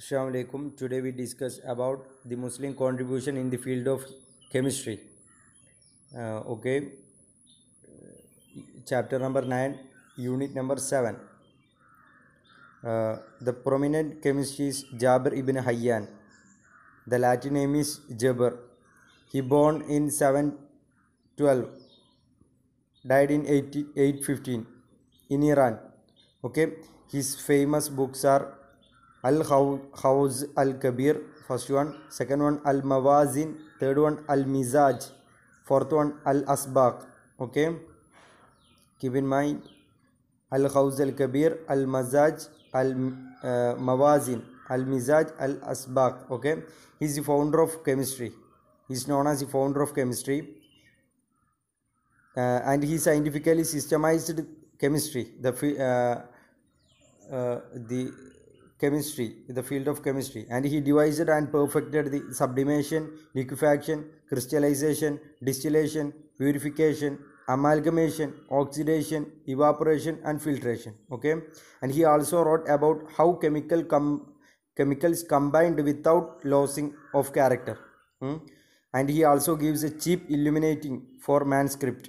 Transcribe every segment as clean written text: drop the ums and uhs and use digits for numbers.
Assalamu alaikum. Today we discuss about the Muslim contribution in the field of chemistry. Okay, chapter number 9, unit number 7. The prominent chemist is Jabir ibn Hayyan. The Latin name is Jabir. He born in 712, died in 815 in Iran. Okay, his famous books are Al-Khawz Al-Kabir, first one. Second one, Al-Mawazin. Third one, Al-Mizaj. Fourth one, Al-Asbaq. Okay, keep in mind Al-Khawz Al-Kabir, Al-Mazaj, Al-Mawazin, Al-Mizaj, Al-Asbaq. Okay, he is the founder of chemistry. He is known as the founder of chemistry. And he scientifically systemized chemistry, the field of chemistry, and he devised and perfected the sublimation, liquefaction, crystallization, distillation, purification, amalgamation, oxidation, evaporation, and filtration. Okay, and he also wrote about how chemicals combined without losing of character. And he also gives a cheap illuminating for manuscript.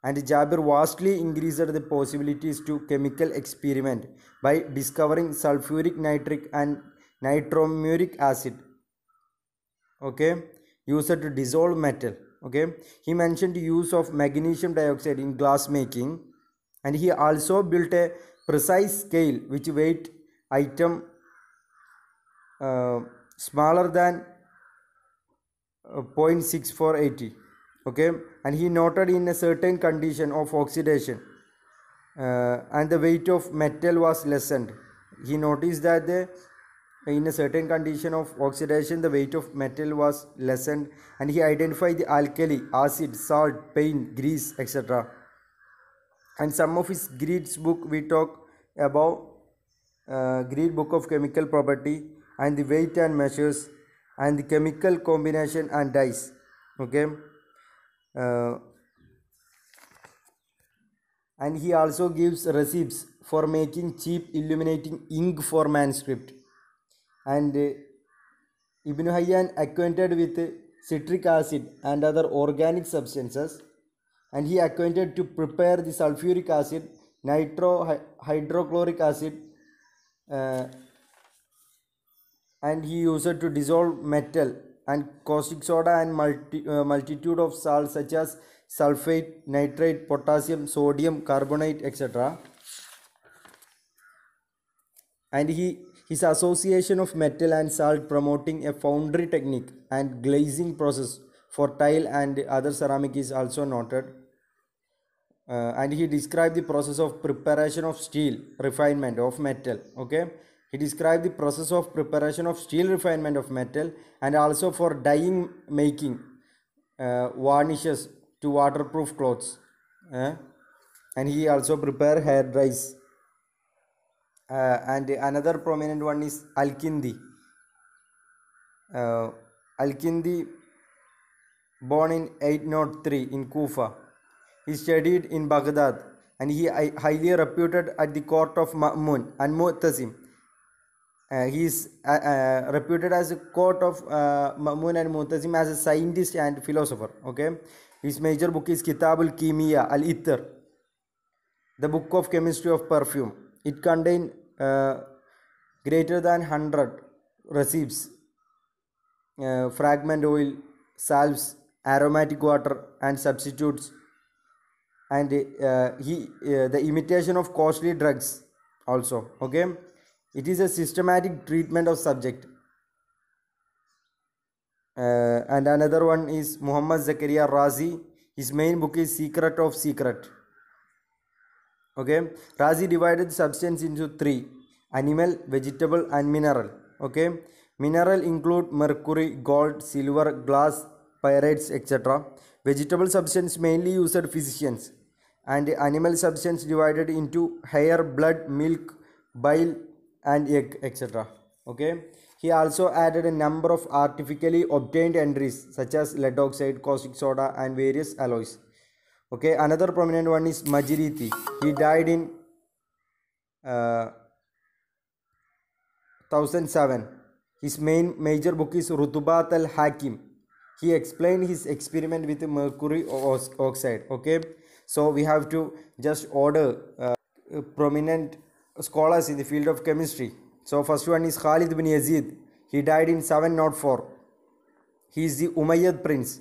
And Jabir vastly increased the possibilities to chemical experiment by discovering sulfuric nitric and nitromuric acid, okay, used to dissolve metal. Okay, he mentioned the use of magnesium dioxide in glass making, and he also built a precise scale which weight item smaller than 0.6480. Okay, and he noted in a certain condition of oxidation and the weight of metal was lessened. He noticed that in a certain condition of oxidation the weight of metal was lessened, and he identified the alkali, acid, salt, paint, grease, etc. And some of his great book we talk about, great book of chemical property and the weight and measures and the chemical combination and dyes. Okay, and he also gives recipes for making cheap illuminating ink for manuscript. And Ibn Hayyan acquainted with citric acid and other organic substances, and he acquainted to prepare the sulfuric acid, hydrochloric acid, and he used it to dissolve metal and caustic soda and multitude of salts such as sulfate, nitrate, potassium, sodium, carbonate, etc. And his association of metal and salt promoting a foundry technique and glazing process for tile and other ceramic is also noted. And he described the process of preparation of steel refinement of metal. Okay, he described the process of preparation of steel refinement of metal, and also for dyeing making varnishes to waterproof clothes. And he also prepared hair dyes. And another prominent one is Al-Kindi. Al-Kindi, born in 803 in Kufa. He studied in Baghdad, and he highly reputed at the court of Ma'mun and Mu'tasim. He is reputed as a court of Ma'mun and Mu'tasim as a scientist and philosopher. Okay, his major book is Kitab al-Kimiya al-Ittar, the book of chemistry of perfume. It contains greater than 100 recipes, fragment oil, salves, aromatic water, and substitutes, and the imitation of costly drugs also. Okay, it is a systematic treatment of subject. And another one is Muhammad Zakaria Razi. His main book is Secret of Secret. Okay, Razi divided substance into three: animal, vegetable, and mineral. Okay, mineral include mercury, gold, silver, glass, pyrites, etc. Vegetable substance mainly used physicians, and animal substance divided into hair, blood, milk, bile, and egg, etc. Okay, he also added a number of artificially obtained entries such as lead oxide, caustic soda, and various alloys. Okay, another prominent one is Majriti. He died in 1007. His major book is Rutubat al-Hakim. He explained his experiment with mercury oxide. Okay, so we have to just order prominent scholars in the field of chemistry. So first one is Khalid bin Yazid. He died in 704. He is the Umayyad prince.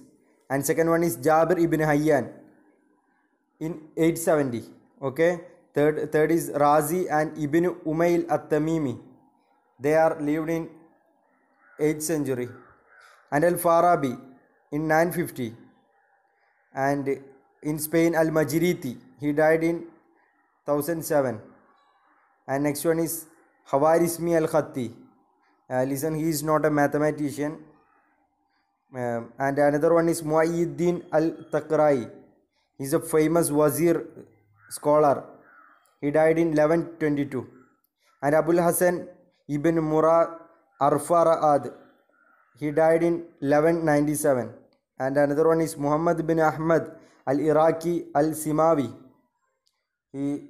And second one is Jabir ibn Hayyan in 870. Okay, third is Razi and Ibn Umayl at-Tamimi. They are lived in 8th century. And Al-Farabi in 950. And in Spain, Al-Majriti, he died in 1007. And next one is Hawarizmi al-Khatti. Listen, he is not a mathematician. And another one is Mu'ayyiddin al-Taqrai. He is a famous wazir scholar. He died in 1122. And Abul Hasan ibn Murad Arfara'ad. He died in 1197. And another one is Muhammad bin Ahmad al-Iraqi al-Simawi. He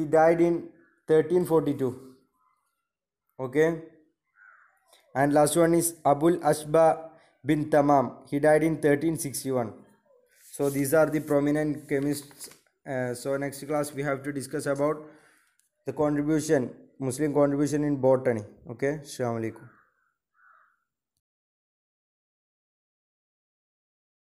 died in 1342. Okay. And last one is Abul Ashba bin Tamam. He died in 1361. So these are the prominent chemists. So next class we have to discuss about the contribution, Muslim contribution in botany. Okay. Assalamu alaikum.